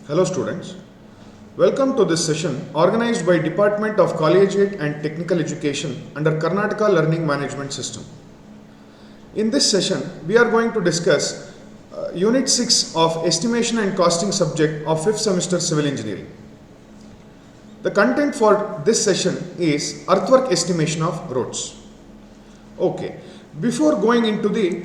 Hello students, welcome to this session organized by Department of Collegiate and Technical Education under Karnataka Learning Management System. In this session, we are going to discuss Unit 6 of Estimation and Costing subject of 5th semester Civil Engineering. The content for this session is earthwork estimation of roads. Okay, before going into the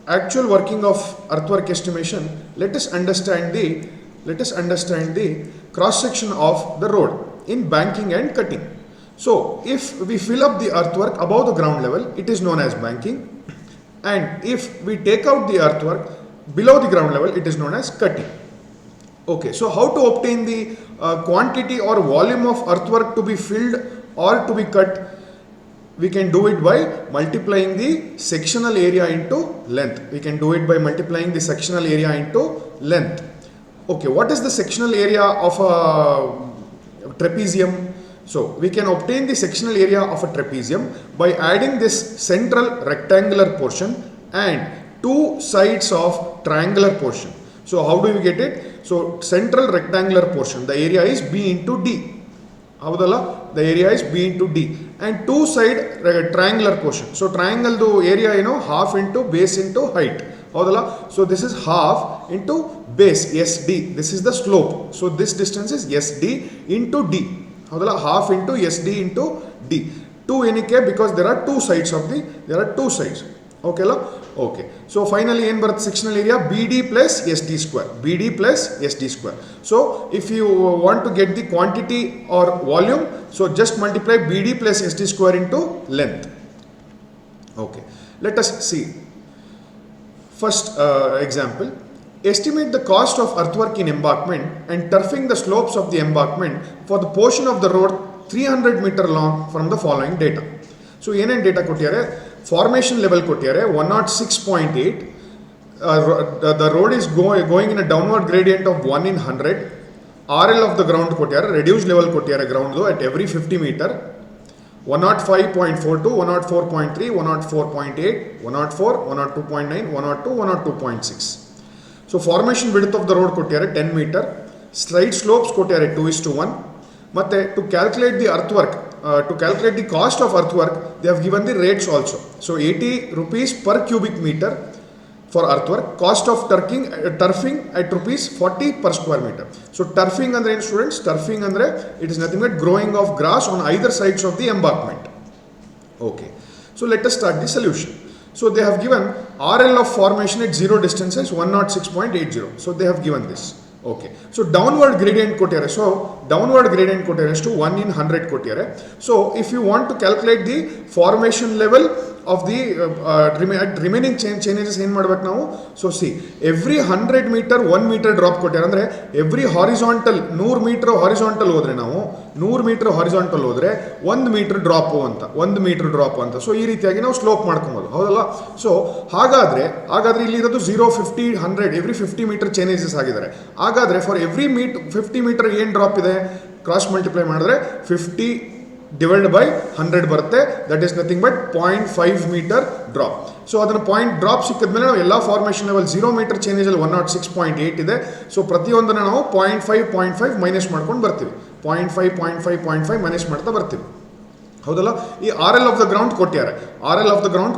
actual working of earthwork estimation, let us understand the cross section of the road in banking and cutting. So if we fill up the earthwork above the ground level, it is known as banking, and if we take out the earthwork below the ground level, it is known as cutting. Okay, so how to obtain the quantity or volume of earthwork to be filled or to be cut? We can do it by multiplying the sectional area into length. Okay, what is the sectional area of a trapezium? So we can obtain the sectional area of a trapezium by adding this central rectangular portion and two sides of triangular portion. So how do we get it? So central rectangular portion, the area is B into D. The area is B into D, and two side triangular portion. So triangle do area half into base into height. So this is half into base SD. This is the slope. So this distance is SD into D. Half into SD into D. 2 enike because there are two sides. Okay. Okay. So finally sectional area BD plus SD square. So if you want to get the quantity or volume, so just multiply BD plus SD square into length. Okay. Let us see. First example. Estimate the cost of earthwork in embankment and turfing the slopes of the embankment for the portion of the road 300 meter long from the following data. So ಏನೇನು data ಕೊಟ್ಟಿದ್ದಾರೆ? Formation level ಕೊಟ್ಟಿದ್ದಾರೆ 106.8. The road is going in a downward gradient of 1 in 100. RL of the ground ಕೊಟ್ಟಿದ್ದಾರೆ, reduced level ಕೊಟ್ಟಿದ್ದಾರೆ ground at every 50 meter. 105.42, 104.3, 104.8, 104, 102.9, 102, 102.6. So formation width of the road ಕೊಟ್ಟಿದ್ದಾರೆ 10 meter. Straight slopes ಕೊಟ್ಟಿದ್ದಾರೆ 2:1. ಮತ್ತೆ to calculate the earthwork, to calculate the cost of earthwork, they have given the rates also. So 80 rupees per cubic meter for earthwork. Cost of turfing at rupees 40 per square meter. So turfing andre ಏನು students? Turfing andre it is nothing but growing of grass on either sides of the embankment. Okay. So let us start the solution. So they have given RL of formation at 0 distance is 106.80. So they have given this. Okay. So downward gradient ಕೊಟ್ಟಿದ್ದಾರೆ. So downward gradient ಕೊಟ್ಟಿದ್ದಾರೆ ಎಷ್ಟು 1 in 100 ಕೊಟ್ಟಿದ್ದಾರೆ. So if you want to calculate the formation level of the remaining changes ಏನು ಮಾಡಬೇಕು ನಾವು? So see, every 100 meter 1 meter drop ಕೊಟ್ಟಿದ್ದಾರೆ. ಅಂದರೆ every horizontal 100 meter horizontal ಹೋದ್ರೆ ನಾವು 100 meter horizontal ಹೋದ್ರೆ 1 meter drop ಅಂತ. ಸೊ ಈ ರೀತಿಯಾಗಿ ನಾವು ಸ್ಲೋಪ್ ಮಾಡ್ಕೊಬೋದು, ಹೌದಲ್ಲ? ಸೊ ಹಾಗಾದ್ರೆ ಇಲ್ಲಿ ಇರೋದು 0, 50, 100 ಎವ್ರಿ 50 ಮೀಟರ್ ಚೇಂಜಸ್ ಆಗಿದ್ದಾರೆ. ಹಾಗಾದ್ರೆ ಫಾರ್ ಎವ್ರಿ 50 ಮೀಟರ್ ಏನು ಡ್ರಾಪ್ ಇದೆ? ಕ್ರಾಸ್ ಮಲ್ಟಿಪ್ಲೈ ಮಾಡಿದ್ರೆ 50 ಡಿವೈಡ್ ಬೈ 100 ಬರುತ್ತೆ. That is nothing but 0.5 metre drop. So ಅದನ್ನು ಪಾಯಿಂಟ್ ಡ್ರಾಪ್ ಸಿಕ್ಕಿದ್ಮೇಲೆ ನಾವು ಎಲ್ಲ ಫಾರ್ಮೇಷನ್ ಲೆವೆಲ್ 0 ಮೀಟರ್ ಚೇಂಜಲ್ಲಿ 106.8 ಇದೆ. ಸೊ ಪ್ರತಿಯೊಂದನ್ನು ನಾವು 0.5 ಮೈನಸ್ ಮಾಡ್ಕೊಂಡು ಬರ್ತೀವಿ. 0.5 ಮೈನಸ್ ಮಾಡ್ತಾ ಬರ್ತೀವಿ, ಹೌದಲ್ಲ? ಈ RL ಆಫ್ ದ ಗ್ರೌಂಡ್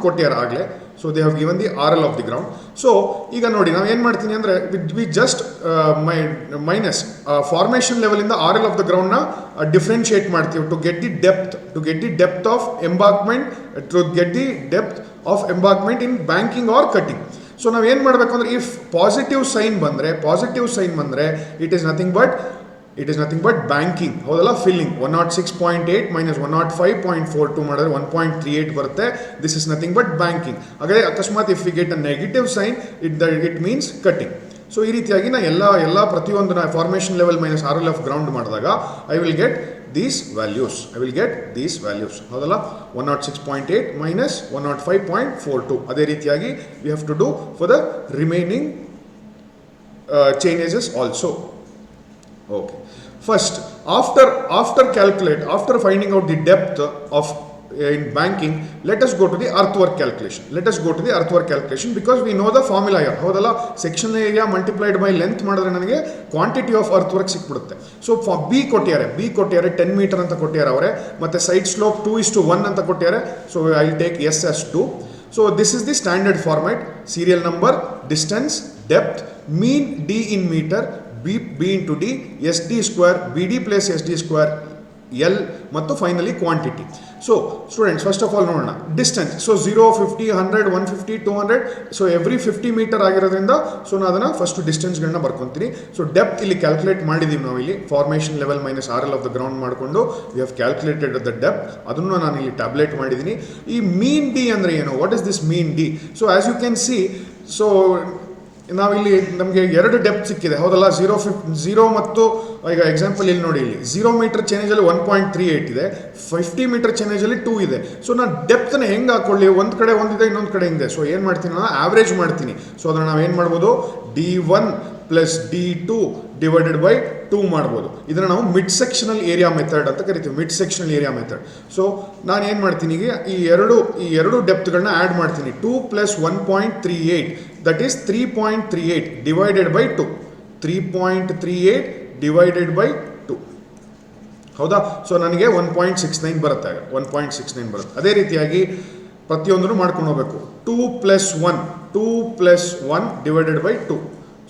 ಕೊಟ್ಟಿದ್ದಾರೆ ಆಗಲೇ. So they have given the RL of the ground. So ಈಗ ನೋಡಿ ನಾವು ಏನು ಮಾಡ್ತೀನಿ ಅಂದರೆ ವಿ ಜಸ್ಟ್ ಮೈನಸ್ ಫಾರ್ಮೇಷನ್ ಲೆವೆಲಿಂದ RL ಆಫ್ ದ ಗ್ರೌಂಡ್ನ ಡಿಫ್ರೆನ್ಶಿಯೇಟ್ ಮಾಡ್ತೀವಿ to get the depth of embankment in banking or cutting. So ನಾವು ಏನು ಮಾಡಬೇಕು ಅಂದರೆ ಇಫ್ ಪಾಸಿಟಿವ್ ಸೈನ್ ಬಂದರೆ it is nothing but banking, ಹೌದಲ್ಲ? ಫಿಲ್ಲಿಂಗ್ 106.8 ಮೈನಸ್ 105.42 ಮಾಡಿದ್ರೆ 1.38 ಬರುತ್ತೆ. This is nothing but banking. ಹಾಗಾದರೆ ಅಕಸ್ಮಾತ್ if we get a negative sign it means cutting. So ಈ ರೀತಿಯಾಗಿ ನಾ ಎಲ್ಲ ಪ್ರತಿಯೊಂದು formation level minus RL of ground ಮಾಡಿದಾಗ I will get these values, ಹೌದಲ್ಲ? 106.8 ಮೈನಸ್ 105.42. ಅದೇ ರೀತಿಯಾಗಿ we have to do for the remaining changes also. Okay. First, after finding out the depth of in banking, let us go to the earthwork calculation. Let us go to the earthwork calculation because we know the formula here. ಹೌದಲ್ಲ, section area multiplied by length ಮಾಡಿದ್ರೆ ನನಗೆ quantity of earth ಸಿಕ್ಬಿಡುತ್ತೆ. So for B ಕೊಟ್ಟಿದ್ದಾರೆ 10 metre ಅಂತ ಕೊಟ್ಟಿದ್ದಾರೆ ಅವರೇ, ಮತ್ತೆ side slope 2:1 ಅಂತ ಕೊಟ್ಟಿದ್ದಾರೆ. So I will take S as 2. So this is the standard format: serial number, distance, depth, mean D in meter, B into D, SD square, BD plus SD square, L ಮತ್ತು finally quantity. So students, first of all ನೋಡೋಣ distance. So 0, 50, 100, 150, 200. So every 50 metre ಆಗಿರೋದ್ರಿಂದ so ನಾನು ಅದನ್ನು first ಡಿಸ್ಟೆನ್ಸ್ಗಳನ್ನ ಬರ್ಕೊತೀನಿ. So depth ಇಲ್ಲಿ calculate ಮಾಡಿದ್ದೀವಿ ನಾವು ಇಲ್ಲಿ formation level minus RL of the ground ಮಾಡಿಕೊಂಡು we have calculated the depth. ಅದನ್ನು ನಾನು ಇಲ್ಲಿ ಟ್ಯಾಬ್ಲೆಟ್ ಮಾಡಿದ್ದೀನಿ. ಈ ಮೀನ್ ಡಿ ಅಂದರೆ ಏನು? What is this mean D? So as you can see, so ನಾವಿಲ್ಲಿ ನಮಗೆ 2 ಡೆಪ್ತ್ ಸಿಕ್ಕಿದೆ, ಹೌದಲ್ಲ? 0 ಮತ್ತು ಈಗ ಎಕ್ಸಾಂಪಲ್ ಇಲ್ಲಿ ನೋಡಿ, ಇಲ್ಲಿ 0 ಮೀಟರ್ ಚೇಂಜಲ್ಲಿ 1.38 ಇದೆ, 50 ಮೀಟರ್ ಚೇಂಜಲ್ಲಿ 2 ಇದೆ. ಸೊ ನಾನು ಡೆಪ್ತನ್ನ ಹೆಂಗೆ ಹಾಕೊಳ್ಳಿ? ಒಂದು ಕಡೆ ಒಂದಿದೆ, ಇನ್ನೊಂದು ಕಡೆ ಹಿಂದೆ. ಸೊ ಏನು ಮಾಡ್ತೀನಿ, ನಾನು ಆವ್ರೇಜ್ ಮಾಡ್ತೀನಿ. ಸೊ ಅದನ್ನು ನಾವು ಏನು ಮಾಡ್ಬೋದು? D1 plus D2 divided by 2 ಮಾಡ್ಬೋದು. ಇದನ್ನು ನಾವು ಮಿಡ್ ಸೆಕ್ಷನಲ್ ಏರಿಯಾ ಮೆಥಡ್ ಅಂತ ಕರಿತೀವಿ, mid sectional area method. So ನಾನು ಏನು ಮಾಡ್ತೀನಿ, ಈಗ ಈ ಎರಡು ಡೆಪ್ತ್ಗಳನ್ನ ಆ್ಯಡ್ ಮಾಡ್ತೀನಿ. 2 plus 1.38 that is 3.38 divided by 2. 3.38 divided by 2, ಹೌದಾ? ಸೊ ನನಗೆ 1.69 ಬರುತ್ತೆ. 1.69 ಬರುತ್ತೆ. ಅದೇ ರೀತಿಯಾಗಿ ಪ್ರತಿಯೊಂದನ್ನು ಮಾಡ್ಕೊಂಡು ಹೋಗಬೇಕು. 2 ಪ್ಲಸ್ 1 ಡಿವೈಡೆಡ್ ಬೈ 2.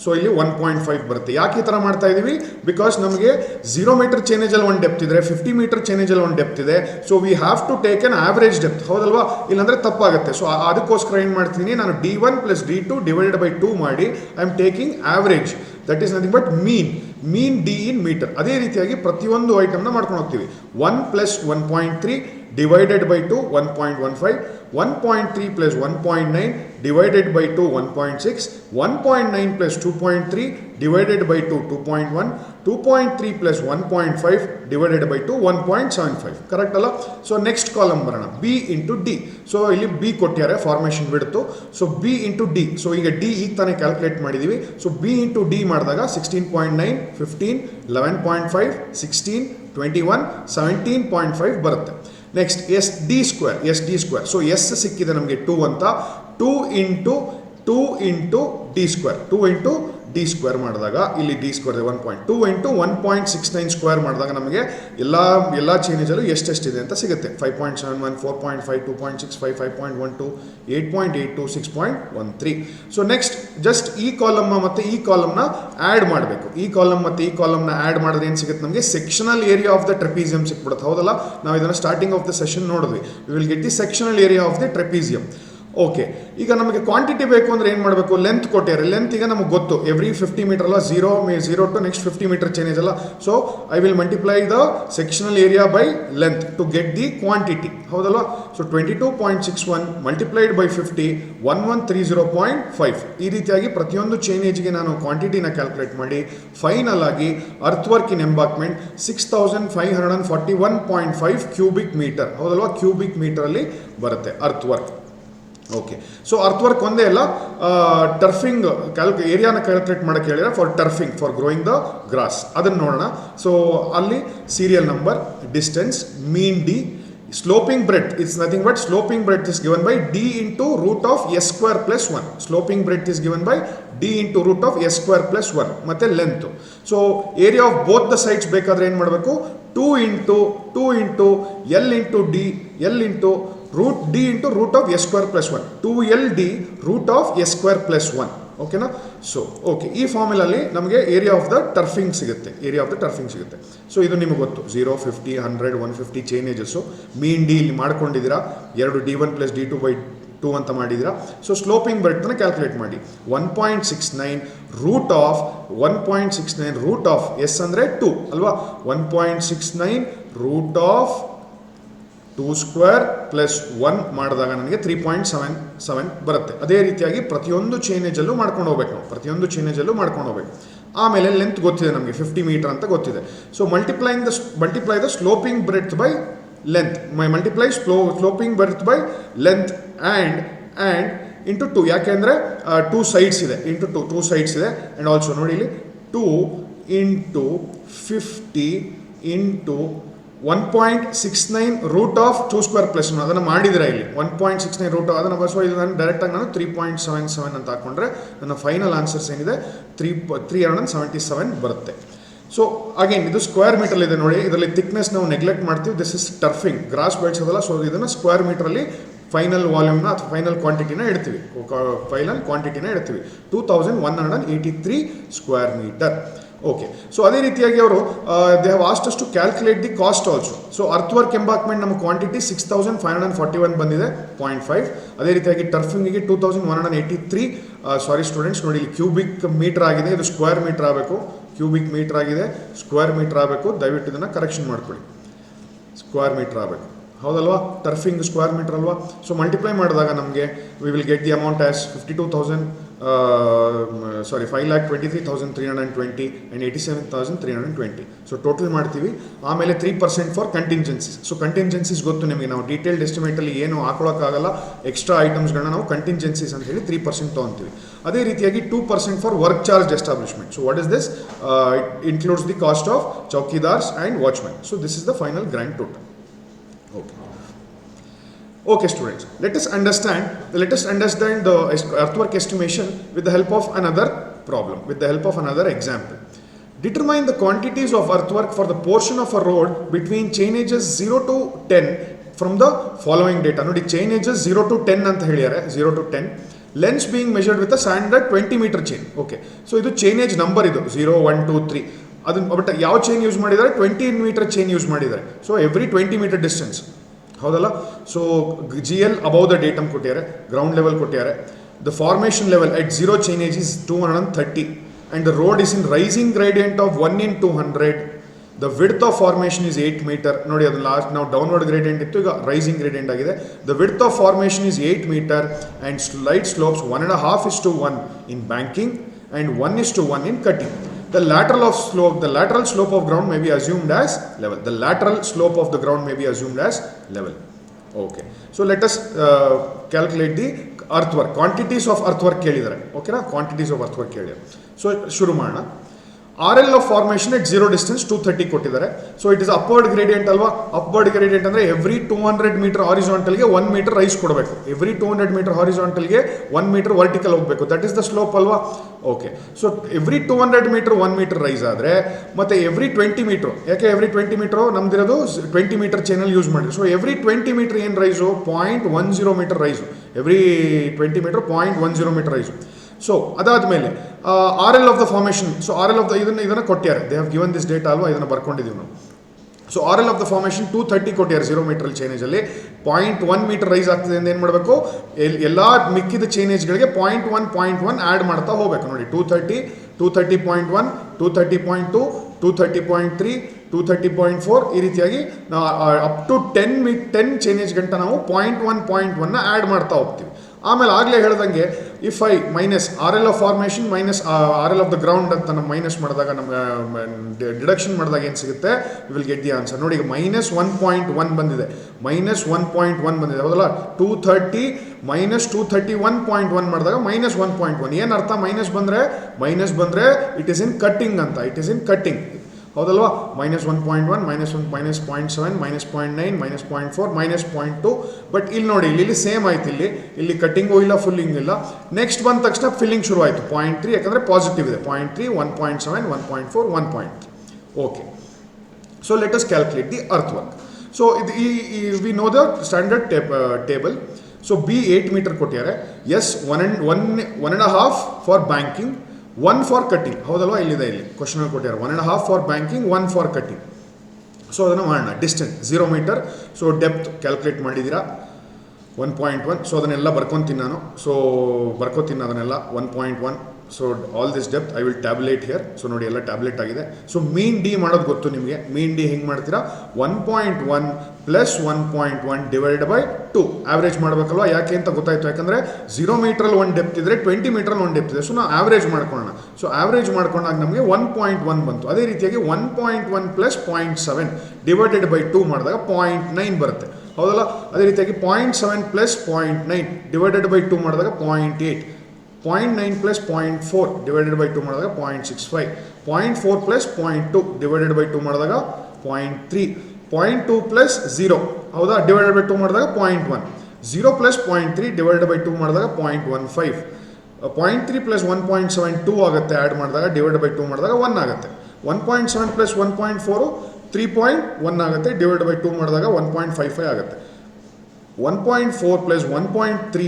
ಸೊ ಇಲ್ಲಿ 1.5 ಬರುತ್ತೆ. ಯಾಕೆ ಈ ಥರ ಮಾಡ್ತಾ ಇದ್ದೀವಿ? ಬಿಕಾಸ್ ನಮಗೆ 0 ಮೀಟರ್ ಚೇಂಜಲ್ಲಿ ಒಂದು ಡೆಪ್ತ್ ಇದ್ರೆ, 50 ಮೀಟರ್ ಚೇಂಜಲ್ಲಿ ಒಂದು ಡೆಪ್ತ್ ಇದೆ. So we have to take an average depth, ಹೌದಲ್ವಾ? ಇಲ್ಲಾಂದರೆ ತಪ್ಪಾಗುತ್ತೆ. ಸೊ ಅದಕ್ಕೋಸ್ಕರ ಏನು ಮಾಡ್ತೀನಿ, ನಾನು D1 plus D2 divided by 2 ಮಾಡಿ I am taking average. That is nothing but mean D in metre. ಅದೇ ರೀತಿಯಾಗಿ ಪ್ರತಿಯೊಂದು ಐಟಮ್ನ ಮಾಡ್ಕೊಂಡು ಹೋಗ್ತೀವಿ. 1 plus 1.3 divided by 2 1.15, 1.3 plus 1.9 divided by 2 1.6, 1.9 plus 2.3 divided by 2 2.1, 2.3 plus 1.5 divided by 2 1.75. Correct ಅಲ್ಲ? ಸೊ ನೆಕ್ಸ್ಟ್ ಕಾಲಮ್ ಬರೋಣ, B into D. So ಇಲ್ಲಿ B ಕೊಟ್ಟಿದ್ದಾರೆ ಫಾರ್ಮೇಷನ್ ಬಿಡ್ತು. So B into D. So ಈಗ ಡಿ ಈಗ ತಾನೇ ಕ್ಯಾಲ್ಕುಲೇಟ್ ಮಾಡಿದ್ದೀವಿ. ಸೊ ಬಿ ಇಂಟು ಡಿ ಮಾಡಿದಾಗ 16.9, 15, 11.5, 16, 21, 17.5 ಬರುತ್ತೆ. Next S D square. So S ಸಿಕ್ಕಿದೆ ನಮಗೆ 2 ಅಂತ. 2 ಇಂಟು ಡಿ ಸ್ಕ್ವೇರ್ ಮಾಡಿದಾಗ ಇಲ್ಲಿ ಡಿ ಸ್ಕ್ವೇರ್ 1.2 ಇಂಟು 1.69 ಸ್ಕ್ವೇರ್ ಮಾಡಿದಾಗ ನಮಗೆ ಎಲ್ಲ ಚೇಂಜಲ್ಲೂ ಎಷ್ಟೆಷ್ಟಿದೆ ಅಂತ ಸಿಗುತ್ತೆ. 5.71, 4.5, 2.65, 5.12, 8.82, 6.13. ಸೊ ನೆಕ್ಸ್ಟ್ ಜಸ್ಟ್ ಈ ಕಾಲಮ್ನ ಮತ್ತು ಈ ಕಾಲಮ್ನ ಆ್ಯಡ್ ಮಾಡಬೇಕು. ಈ ಕಾಲಮ್ ಮತ್ತು ಈ ಕಾಲಮ್ನ ಆ್ಯಡ್ ಮಾಡಿದ್ರೆ ಏನು ಸಿಗುತ್ತೆ ನಮಗೆ? Sectional area of the trapezium ಸಿಕ್ಬಿಡುತ್ತೆ, ಹೌದಲ್ಲ? ನಾವು ಇದನ್ನು ಸ್ಟಾರ್ಟಿಂಗ್ ಆಫ್ ದ ಸೆಷನ್ ನೋಡಿದ್ವಿ. We will get the sectional area of the trapezium. Okay, ಈಗ ನಮಗೆ ಕ್ವಾಂಟಿಟಿ ಬೇಕು ಅಂದರೆ ಏನು ಮಾಡಬೇಕು? ಲೆಂತ್ ಕೊಟ್ಟಿದ್ದಾರೆ. ಲೆಂತ್ ಈಗ ನಮಗೆ ಗೊತ್ತು, ಎವ್ರಿ 50 ಮೀಟರ್ ಅಲ್ಲ, 0 ಟು ನೆಕ್ಸ್ಟ್ 50 ಮೀಟರ್ ಚೇಂಜ್ ಅಲ್ಲ. So I will multiply the sectional area by length to get the quantity, ಹೌದಲ್ವಾ? So 22.61 multiplied by 50, 1130.5. ಈ ರೀತಿಯಾಗಿ ಪ್ರತಿಯೊಂದು ಚೇಂಜೇಜ್ಗೆ ನಾನು ಕ್ವಾಂಟಿಟಿನ ಕ್ಯಾಲ್ಕುಲೇಟ್ ಮಾಡಿ ಫೈನಲ್ ಆಗಿ earth in embankment 6541.5 cubic metre, ಹೌದಲ್ವಾ? ಕ್ಯೂಬಿಕ್ ಮೀಟರಲ್ಲಿ ಬರುತ್ತೆ earth work. Okay, so earth work ಒಂದೇ ಅಲ್ಲ, ಟರ್ಫಿಂಗ್ ಏರಿಯಾನ ಕ್ಯಾಲ್ಕುಲೇಟ್ ಮಾಡೋಕ್ಕೆ ಹೇಳಿದ್ರೆ for turfing, for growing the grass, ಅದನ್ನು ನೋಡೋಣ. ಸೊ ಅಲ್ಲಿ serial number, distance, mean D, sloping breadth. It's nothing but sloping breadth is given by D into root of S square plus 1. Sloping breadth is given by D into root of S square plus 1. ಮತ್ತು length. So area of both the sides ಬೇಕಾದರೆ ಏನು ಮಾಡಬೇಕು? 2 into L into D, L into root D into root of S square plus 1, 2LD root of S square plus 1. ಓಕೆನಾ? So okay, ಈ ಫಾರ್ಮುಲಲ್ಲಿ ನಮಗೆ area of the ಟರ್ಫಿಂಗ್ ಸಿಗುತ್ತೆ. So ಇದು ನಿಮಗೆ ಗೊತ್ತು, 0, 50, 100, 150 ಚೇಂಜಸ್ಸು. ಮೀನ್ ಡಿ ಇಲ್ಲಿ ಮಾಡ್ಕೊಂಡಿದ್ದೀರಾ, 2 D1 ಪ್ಲಸ್ D2 ಬೈ 2 ಅಂತ ಮಾಡಿದ್ದೀರಾ. ಸೊ ಸ್ಲೋಪಿಂಗ್ ಬ್ರೆಡ್ತನ್ನ ಕ್ಯಾಲ್ಕುಲೇಟ್ ಮಾಡಿ. 1.69 ರೂಟ್ ಆಫ್ ಎಸ್ ಅಂದರೆ 2 ಅಲ್ವಾ? 1.69 ರೂಟ್ ಆಫ್ 2 ಸ್ಕ್ವೇರ್ ಪ್ಲಸ್ 1 ಮಾಡಿದಾಗ ನನಗೆ 3.77 ಬರುತ್ತೆ. ಅದೇ ರೀತಿಯಾಗಿ ಪ್ರತಿಯೊಂದು ಚೇಂಜಲ್ಲೂ ಮಾಡ್ಕೊಂಡು ಹೋಗ್ಬೇಕು. ಆಮೇಲೆ ಲೆಂತ್ ಗೊತ್ತಿದೆ ನಮಗೆ, 50 ಮೀಟರ್ ಅಂತ ಗೊತ್ತಿದೆ. So multiply the sloping breadth by length, multiply sloping breadth by length and into 2. ಯಾಕೆಂದರೆ 2 ಸೈಡ್ಸ್ ಇದೆ, ಟೂ ಸೈಡ್ಸ್ ಇದೆ. ಆ್ಯಂಡ್ ಆಲ್ಸೋ ನೋಡಿ ಇಲ್ಲಿ 2 into 50 into 1.69 root of 2 square plus ಅದನ್ನು ಮಾಡಿದರೆ ಇಲ್ಲಿ 1.69 ರೂಟ್ ಅದನ್ನು ಬಸ್ ಇದು ನಾನು ಡೈರೆಕ್ಟಾಗಿ ನಾನು 3.77 ಅಂತ ಹಾಕೊಂಡ್ರೆ ನನ್ನ ಫೈನಲ್ ಆನ್ಸರ್ಸ್ ಏನಿದೆ 377 ಬರುತ್ತೆ. ಸೊ ಅಗೇನ್ ಇದು ಸ್ಕ್ವೇರ್ ಮೀಟರ್ ಇದೆ ನೋಡಿ, ಇದರಲ್ಲಿ ಥಿಕ್ನೆಸ್ ನಾವು ನೆಗ್ಲೆಕ್ಟ್ ಮಾಡ್ತೀವಿ. ದಿಸ್ ಇಸ್ ಟರ್ಫಿಂಗ್, ಗ್ರಾಸ್ ಬೆಳೆಸೋದಲ್ಲ. ಸೊ ಇದನ್ನು ಸ್ಕ್ವೇರ್ ಮೀಟರಲ್ಲಿ ಫೈನಲ್ ವಾಲ್ಯೂಮ್ನ ಅಥವಾ ಫೈನಲ್ ಕ್ವಾಂಟಿಟಿನ ಇಡ್ತೀವಿ. 2183 ಸ್ಕ್ವೇರ್ ಮೀಟರ್. ಓಕೆ, ಸೊ ಅದೇ ರೀತಿಯಾಗಿ ಅವರು they have asked us to calculate the cost also. So earth work embankment ನಮ್ಮ ಕ್ವಾಂಟಿಟಿ 6541 ಬಂದಿದೆ 0.5. ಅದೇ ರೀತಿಯಾಗಿ ಟರ್ಫಿಂಗಿಗೆ 2183. ಸಾರಿ ಸ್ಟೂಡೆಂಟ್ಸ್, ನೋಡಿ ಇಲ್ಲಿ ಕ್ಯೂಬಿಕ್ ಮೀಟರ್ ಆಗಿದೆ, ಇದು ಸ್ಕ್ವೇರ್ ಮೀಟರ್ ಆಗಬೇಕು. ಕ್ಯೂಬಿಕ್ ಮೀಟರ್ ಆಗಿದೆ, ಸ್ಕ್ವೇರ್ ಮೀಟರ್ ಆಗಬೇಕು. ದಯವಿಟ್ಟು ಇದನ್ನು ಕರೆಕ್ಷನ್ ಮಾಡ್ಕೊಳ್ಳಿ, ಸ್ಕ್ವೇರ್ ಮೀಟರ್ ಆಗಬೇಕು, ಹೌದಲ್ವಾ? ಟರ್ಫಿಂಗ್ ಸ್ಕ್ವೇರ್ ಮೀಟರ್ ಅಲ್ವಾ? ಸೊ ಮಲ್ಟಿಪ್ಲೈ ಮಾಡಿದಾಗ ನಮಗೆ V will get the amount as 5,23,320 and 87,320. So total ಮಾಡ್ತೀವಿ. ಆಮೇಲೆ 3% ಫಾರ್ ಕಂಟಿಂಜೆನ್ಸೀಸ್. ಸೊ ಕಂಟಿಂಜೆನ್ಸೀಸ್ ಗೊತ್ತು ನಿಮಗೆ, ನಾವು ಡೀಟೇಲ್ಡ್ ಎಸ್ಟಿಮೇಟಲ್ಲಿ ಏನು ಹಾಕೊಳ್ಳೋಕ್ಕಾಗಲ್ಲ, ಎಕ್ಸ್ಟ್ರಾ ಐಟಮ್ಸ್ಗಳನ್ನ ನಾವು ಕಂಟಿಂಜೆನ್ಸೀಸ್ ಅಂತ ಹೇಳಿ 3% ತೊಗೊತೀವಿ. ಅದೇ ರೀತಿಯಾಗಿ 2% for work charge establishment. So what is this? It includes the cost of chowkidars and watchmen. So this is the final grand total. Okay students, let us understand the earthwork estimation with the help of another problem, with the help of another example. Determine the quantities of earthwork for the portion of a road between chain edges 0 to 10 from the following data. Nodi chain edges 0 to 10 anta heliyare, 0 to 10. Lengths being measured with a standard 20 meter chain. Okay, so idu chain edge number idu 0 1 2 3. ಅದನ್ನು but ಯಾವ chain use ಮಾಡಿದ್ದಾರೆ? 20 metre chain use ಮಾಡಿದ್ದಾರೆ. So every 20 metre distance, ಹೌದಲ್ಲ? So GL above the datum ಕೊಟ್ಟಿದ್ದಾರೆ, ground level ಕೊಟ್ಟಿದ್ದಾರೆ. The formation level at 0 chainage is 230 and the road is in rising gradient of 1/200. The width of formation is 8 metre. ನೋಡಿ, ಅದು last ನಾವು downward gradient ಇತ್ತು, ಈಗ rising gradient ಆಗಿದೆ. The width of formation is 8 metre and slide slopes 1.5:1 in banking and 1:1 in cutting. The lateral slope of ground may be assumed as level. The lateral slope of the ground may be assumed as level. Okay. So let us calculate the earthwork. Quantities of earthwork ಕೇಳಿದ್ದಾರೆ. Okay ನಾ? Quantities of earthwork ಕೇಳಿದ್ದಾರೆ. So ಶುರು ಮಾಡೋಣ. RL of formation at 0 distance 230 ಕೊಟ್ಟಿದ್ದಾರೆ. So it is upward gradient ಅಲ್ವಾ? Upward gradient ಅಂದರೆ every 200 metre ಹಾರಿಜಾಂಟಲ್ಗೆ 1 metre rise ಕೊಡಬೇಕು. ಎವ್ರಿ 200 ಮೀಟರ್ ಹಾರಿಜಾಂಟಲ್ಗೆ 1 ಮೀಟರ್ ವರ್ಟಿಕಲ್ ಹೋಗಬೇಕು. ದಟ್ ಇಸ್ ದ ಸ್ಲೋಪ್ ಅಲ್ವಾ? Okay, so every 200 metre 1 metre rise ಆದರೆ ಮತ್ತೆ ಎವ್ರಿ 20 ಮೀಟ್ರು, ಯಾಕೆ ಎವ್ರಿ 20 ಮೀಟ್ರು ನಮ್ದಿರೋದು 20 ಮೀಟರ್ ಚೈನಲ್ಲಿ ಯೂಸ್ ಮಾಡಿದ್ರು. ಸೊ ಎವ್ರಿ 20 ಮೀಟರ್ ಏನು rise? 0.10 metre rise. Every 20 metre 0.10 metre rise. So ಅದಾದಮೇಲೆ RL of the formation. So RL of the ಇದನ್ನು ಕೊಟ್ಟಿದ್ದಾರೆ, they have given this data ಅಲ್ವಾ? ಇದನ್ನು ಬರ್ಕೊಂಡಿದ್ದೀವಿ ನಾವು. So RL of the formation 230 ಕೊಟ್ಟಿದ್ದಾರೆ 0 ಮೀಟರ್ ಚೈನೇಜಲ್ಲಿ. 0.1 ಮೀಟರ್ ರೈಸ್ ಆಗ್ತದೆ ಅಂತ ಏನು ಮಾಡಬೇಕು? ಎಲ್ಲ ಮಿಕ್ಕಿದ ಚೈನೇಜ್ಗಳಿಗೆ 0.1 ಆ್ಯಡ್ ಮಾಡ್ತಾ ಹೋಗಬೇಕು. ನೋಡಿ, 230, 230.1, 230.2, 230.3, 230.4 ಈ ರೀತಿಯಾಗಿ ನಾವು ಅಪ್ ಟು 10 ಚೈನೇಜ್ ಗಂಟ ನಾವು 0.1 ಆ್ಯಡ್ ಮಾಡ್ತಾ ಹೋಗ್ತೀವಿ. ಆಮೇಲೆ ಆಗಲೇ ಹೇಳ್ದಂಗೆ if I minus RL of formation minus RL of the ground ಅಂತ ನಾವು ಮೈನಸ್ ಮಾಡಿದಾಗ ನಮ್ಗೆ ಡಿಡಕ್ಷನ್ ಮಾಡಿದಾಗ ಏನು ಸಿಗುತ್ತೆ? Will get the answer. ನೋಡಿ, ಈಗ -1.1 ಬಂದಿದೆ, -1.1 ಬಂದಿದೆ, ಹೌದಲ್ಲ? 230 - 231.1 ಮಾಡಿದಾಗ -1.1. ಏನು ಅರ್ಥ? ಮೈನಸ್ ಬಂದರೆ ಇಟ್ ಈಸ್ ಇನ್ ಕಟ್ಟಿಂಗ್ ಅಂತ, ಇಟ್ ಈಸ್ ಇನ್ ಕಟ್ಟಿಂಗ್, ಹೌದಲ್ವಾ? -1.1, -0.7, -0.9, -0.4, -0.2. ಬಟ್ ಇಲ್ಲಿ ನೋಡಿ, ಇಲ್ಲಿ ಸೇಮ್ ಆಯ್ತು. ಇಲ್ಲಿ ಕಟ್ಟಿಂಗು ಇಲ್ಲ, ಫುಲ್ಲಿಂಗ್ ಇಲ್ಲ. ನೆಕ್ಸ್ಟ್ ಬಂದ ತಕ್ಷಣ ಫಿಲ್ಲಿಂಗ್ ಶುರು ಆಯಿತು. 0.3 ಯಾಕಂದರೆ ಪಾಸಿಟಿವ್ ಇದೆ. 0.3, 1.7, 1.4, 1.3. Okay, so let us calculate the earth work. So ಇದು we know the standard table. So B 8 metre ಕೊಟ್ಟಿದ್ದಾರೆ. S 1.5 for banking, 1 for cutting, ಹೌದಲ್ವಾ? ಇಲ್ಲಿದೆ, ಇಲ್ಲಿ ಕ್ವಶನಲ್ಲಿ ಕೊಟ್ಟಿದ್ದಾರೆ 1.5 for banking, 1 for cutting. So ಅದನ್ನು ಮಾಡೋಣ. Distance 0 metre. So depth calculate ಮಾಡಿದ್ದೀರಾ 1.1. ಸೊ ಅದನ್ನೆಲ್ಲ ಬರ್ಕೊತೀನಿ ನಾನು. ಸೊ ಬರ್ಕೋತೀನಿ ಅದನ್ನೆಲ್ಲ 1.1. So all this depth I will tablet here. So ನೋಡಿ, ಎಲ್ಲ ಟ್ಯಾಬ್ಲೆಟ್ ಆಗಿದೆ. ಸೊ ಮೀನ್ ಡಿ ಮಾಡೋದು ಗೊತ್ತು ನಿಮಗೆ. ಮೀನ್ ಡಿ ಹೆಂಗೆ ಮಾಡ್ತೀರಾ? 1.1 ಪ್ಲಸ್ 1.1 ಡಿವೈಡೆಡ್ ಬೈ 2 ಆವ್ರೇಜ್ ಮಾಡಬೇಕಲ್ವ? ಯಾಕೆ ಅಂತ ಗೊತ್ತಾಯಿತು. ಯಾಕಂದರೆ 0 ಮೀಟ್ರಲ್ಲಿ 1 ಡೆಪ್ತ್ ಇದ್ದರೆ 20 ಮೀಟ್ರಲ್ಲಿ 1 ಡೆಪ್ತ್ ಇದೆ. ಸೊ ನಾವು ಆವ್ರೇಜ್ ಮಾಡ್ಕೊಳ್ಳೋಣ. ಸೊ ಆವ್ರೇಜ್ ಮಾಡ್ಕೊಂಡಾಗ ನಮಗೆ 1.1 ಬಂತು. ಅದೇ ರೀತಿಯಾಗಿ 1.1 ಪ್ಲಸ್ 0.7 ಡಿವೈಡೆಡ್ ಬೈ 2 ಮಾಡಿದಾಗ 0.9 ಬರುತ್ತೆ, ಹೌದಲ್ಲ? ಅದೇ ರೀತಿಯಾಗಿ 0.7 ಪ್ಲಸ್ 0.9 ಡಿವೈಡೆಡ್ ಬೈ 2 ಮಾಡಿದಾಗ 0.8. 0.9 ಪ್ಲಸ್ 0.4 ಡಿವೈಡೆಡ್ ಬೈ 2 ಮಾಡಿದಾಗ 0.65. 0.4 ಪ್ಲಸ್ 0.2 ಡಿವೈಡೆಡ್ ಬೈ 2 ಮಾಡಿದಾಗ 0.3. 0.2 ಪ್ಲಸ್ 0 ಹೌದಾ, ಡಿವೈಡೆಡ್ ಬೈ 2 ಮಾಡಿದಾಗ 0.1, 0 ಪ್ಲಸ್ 0.3 ಡಿವೈಡೆಡ್ ಬೈ 2 ಮಾಡಿದಾಗ 0.15, 0.3 ಪ್ಲಸ್ 1.72 ಆಗುತ್ತೆ, ಆ್ಯಡ್ ಮಾಡಿದಾಗ ಡಿವೈಡೆಡ್ ಬೈ 2 ಮಾಡಿದಾಗ 1 ಆಗುತ್ತೆ, 1.7 ಪ್ಲಸ್ 1.4 3.1 ಆಗುತ್ತೆ, ಡಿವೈಡ್ ಬೈ 2 ಮಾಡಿದಾಗ 1.55 ಆಗುತ್ತೆ, 1.4 ಪ್ಲಸ್ 1.3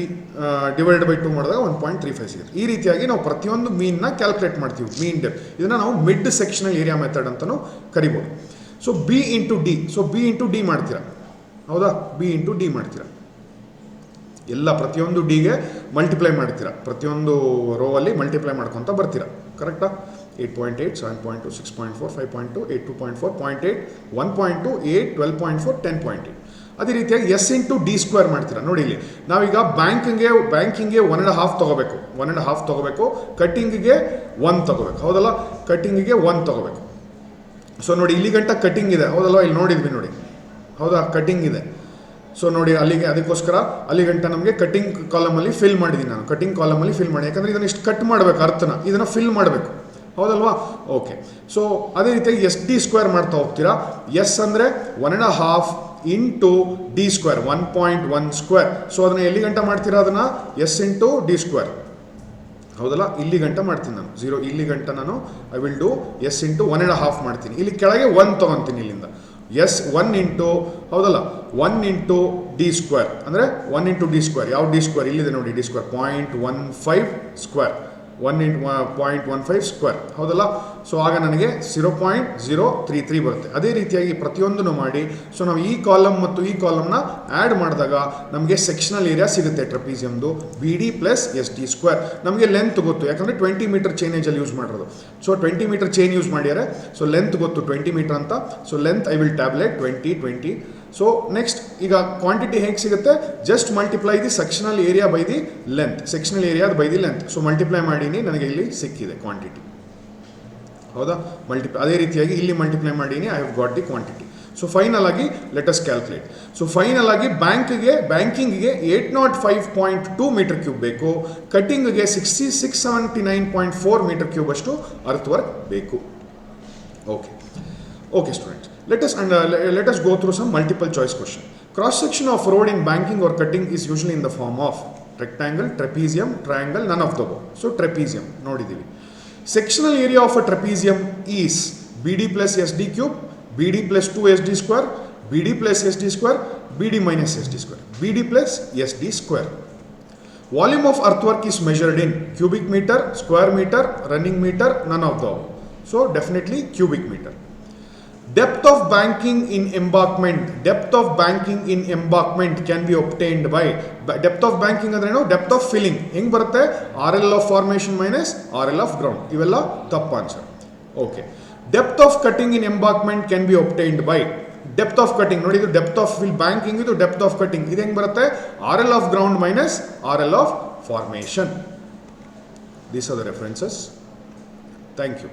ಡಿವೈಡ್ ಬೈ 2 ಮಾಡಿದಾಗ 1.35 ಸಿಗುತ್ತೆ. ಈ ರೀತಿಯಾಗಿ ನಾವು ಪ್ರತಿಯೊಂದು ಮೀನ್ನ ಕ್ಯಾಲ್ಕುಲೇಟ್ ಮಾಡ್ತೀವಿ, ಮೀನ್ ಡೆಪ್ತ್. ಇದನ್ನು ನಾವು ಮಿಡ್ ಸೆಕ್ಷನಲ್ ಏರಿಯಾ ಮೆಥಡ್ ಅಂತಲೂ ಕರಿಬೋದು. So B into D, so B into D ಮಾಡ್ತೀರಾ, ಹೌದಾ, ಬಿ ಇಂಟು ಡಿ ಮಾಡ್ತೀರಾ, ಎಲ್ಲ ಪ್ರತಿಯೊಂದು ಡಿಗೆ ಮಲ್ಟಿಪ್ಲೈ ಮಾಡ್ತೀರಾ, ಪ್ರತಿಯೊಂದು ರೋ ಅಲ್ಲಿ ಮಲ್ಟಿಪ್ಲೈ ಮಾಡ್ಕೊತ ಬರ್ತೀರಾ, ಕರೆಕ್ಟಾ? 8.8, 7.2, 6.4, 5.2, 8, 2.4, 0.8, 1.2, 8, 12.4, 10.8. ಅದೇ ರೀತಿಯಾಗಿ ಎಸ್ ಇಂಟು ಡಿ ಸ್ಕ್ವೇರ್ ಮಾಡ್ತೀರಾ. ನೋಡಿ ಇಲ್ಲಿ ನಾವೀಗ ಬ್ಯಾಂಕಿಂಗ್ಗೆ 1.5 ತೊಗೋಬೇಕು, 1.5 ತೊಗೋಬೇಕು, ಕಟ್ಟಿಂಗಿಗೆ 1 ತೊಗೋಬೇಕು, ಹೌದಲ್ಲ, ಕಟ್ಟಿಂಗಿಗೆ 1 ತೊಗೋಬೇಕು. ಸೊ ನೋಡಿ ಇಲ್ಲಿ ಗಂಟ ಕಟ್ಟಿಂಗ್ ಇದೆ, ಹೌದಲ್ವ, ಇಲ್ಲಿ ನೋಡಿದ್ವಿ ನೋಡಿ, ಹೌದಾ, ಕಟ್ಟಿಂಗ್ ಇದೆ. ಸೊ ನೋಡಿ ಅಲ್ಲಿಗೆ, ಅದಕ್ಕೋಸ್ಕರ ಅಲ್ಲಿ ಗಂಟ ನಮಗೆ ಕಟ್ಟಿಂಗ್ ಕಾಲಮಲ್ಲಿ ಫಿಲ್ ಮಾಡಿದ್ದೀನಿ ನಾನು, ಕಟ್ಟಿಂಗ್ ಕಾಲಮಲ್ಲಿ ಫಿಲ್ ಮಾಡಿ, ಯಾಕಂದರೆ ಇದನ್ನು ಇಷ್ಟು ಕಟ್ ಮಾಡಬೇಕು, ಅರ್ಥನ ಇದನ್ನು ಫಿಲ್ ಮಾಡಬೇಕು, ಹೌದಲ್ವಾ? ಓಕೆ. ಸೊ ಅದೇ ರೀತಿಯಾಗಿ ಎಸ್ ಡಿ ಸ್ಕ್ವೇರ್ ಮಾಡ್ತಾ ಹೋಗ್ತೀರಾ. ಎಸ್ ಅಂದರೆ 1.5 into D square 1.1 square. So ಅದನ್ನು ಎಲ್ಲಿ ಗಂಟ ಮಾಡ್ತೀರಾ, ಅದನ್ನು ಎಸ್ ಇಂಟು ಡಿ ಸ್ಕ್ವೇರ್, ಹೌದಲ್ಲ, ಇಲ್ಲಿ ಗಂಟ ಮಾಡ್ತೀನಿ ನಾನು, 0 ಇಲ್ಲಿ ಗಂಟ ನಾನು I will do S into 1.5 ಮಾಡ್ತೀನಿ, ಇಲ್ಲಿ ಕೆಳಗೆ 1 ತೊಗೊತೀನಿ ಇಲ್ಲಿಂದ, ಎಸ್ 1 ಇಂಟು, ಹೌದಲ್ಲ, 1 ಇಂಟು ಡಿ ಸ್ಕ್ವೇರ್ ಅಂದರೆ 1 ಇಂಟು ಡಿ ಸ್ಕ್ವೇರ್, ಯಾವ ಡಿ ಸ್ಕ್ವೇರ್ ಇಲ್ಲಿದೆ ನೋಡಿ, D square 0.15 square, 1 into 0.15 square, ಹೌದಲ್ಲ. ಸೊ ಆಗ ನನಗೆ 0.033 ಬರುತ್ತೆ. ಅದೇ ರೀತಿಯಾಗಿ ಪ್ರತಿಯೊಂದನ್ನು ಮಾಡಿ. ಸೊ ನಾವು ಈ ಕಾಲಮ್ ಮತ್ತು ಈ ಕಾಲಮ್ನ ಆ್ಯಡ್ ಮಾಡಿದಾಗ ನಮಗೆ ಸೆಕ್ಷನಲ್ ಏರಿಯಾ ಸಿಗುತ್ತೆ ಟ್ರಪೀಸಿಯಮ್ದು, B D plus S D square. ನಮಗೆ ಲೆಂತ್ ಗೊತ್ತು, ಯಾಕಂದರೆ 20 ಮೀಟರ್ ಚೈನೇಜಲ್ಲಿ ಯೂಸ್ ಮಾಡಿರೋದು. ಸೊ 20 ಮೀಟರ್ ಚೈನ್ ಯೂಸ್ ಮಾಡ್ಯಾರೆ, ಸೊ ಲೆಂತ್ ಗೊತ್ತು 20 ಮೀಟರ್ ಅಂತ. So length I will tabulate 20. So next ಈಗ ಕ್ವಾಂಟಿಟಿ ಹೇಗೆ ಸಿಗುತ್ತೆ, just multiply the sectional area by the length, sectional area by the length. So multiply ಮಾಡೀನಿ, ನನಗೆ ಇಲ್ಲಿ ಸಿಕ್ಕಿದೆ ಕ್ವಾಂಟಿಟಿ, ಹೌದಾ, ಅದೇ ರೀತಿಯಾಗಿ ಇಲ್ಲಿ ಮಲ್ಟಿಪ್ಲೈ ಮಾಡೀನಿ, I have got the quantity. So final ಆಗಿ let us calculate. So final ಆಗಿ ಬ್ಯಾಂಕಿಂಗಿಗೆ 805.2 ಮೀಟರ್ ಕ್ಯೂಬ್ ಬೇಕು, ಕಟ್ಟಿಂಗಿಗೆ 679.4 ಮೀಟರ್ ಕ್ಯೂಬ್ ಅಷ್ಟು ಅರ್ತ್ ವರ್ಕ್ ಬೇಕು. Okay students, let us go through some multiple choice question. Cross section of road in banking or cutting is usually in the form of rectangle, trapezium, triangle, none of the above. So trapezium ನೋಡಿದ್ದೀವಿ. Sectional area of a trapezium is BD plus SD cube, BD plus 2SD square, BD plus SD square, BD minus SD square, BD plus SD square. Volume of earthwork is measured in cubic meter, square meter, running meter, none of the above. So definitely cubic meter. Depth of banking in embankment can be obtained by depth of banking ಅಂದ್ರೇನು, depth of filling ಹೆಂಗೆ ಬರುತ್ತೆ, RL of formation minus RL of ground. ಇವೆಲ್ಲ ತಪ್ಪು answer. Okay. Depth of cutting in embankment can be obtained by depth of cutting. ನೋಡಿ ಇದು depth of fill, banking ಇದು depth of cutting, ಇದು ಹೆಂಗೆ ಬರುತ್ತೆ, RL of ground minus RL of formation. These are the references. Thank you.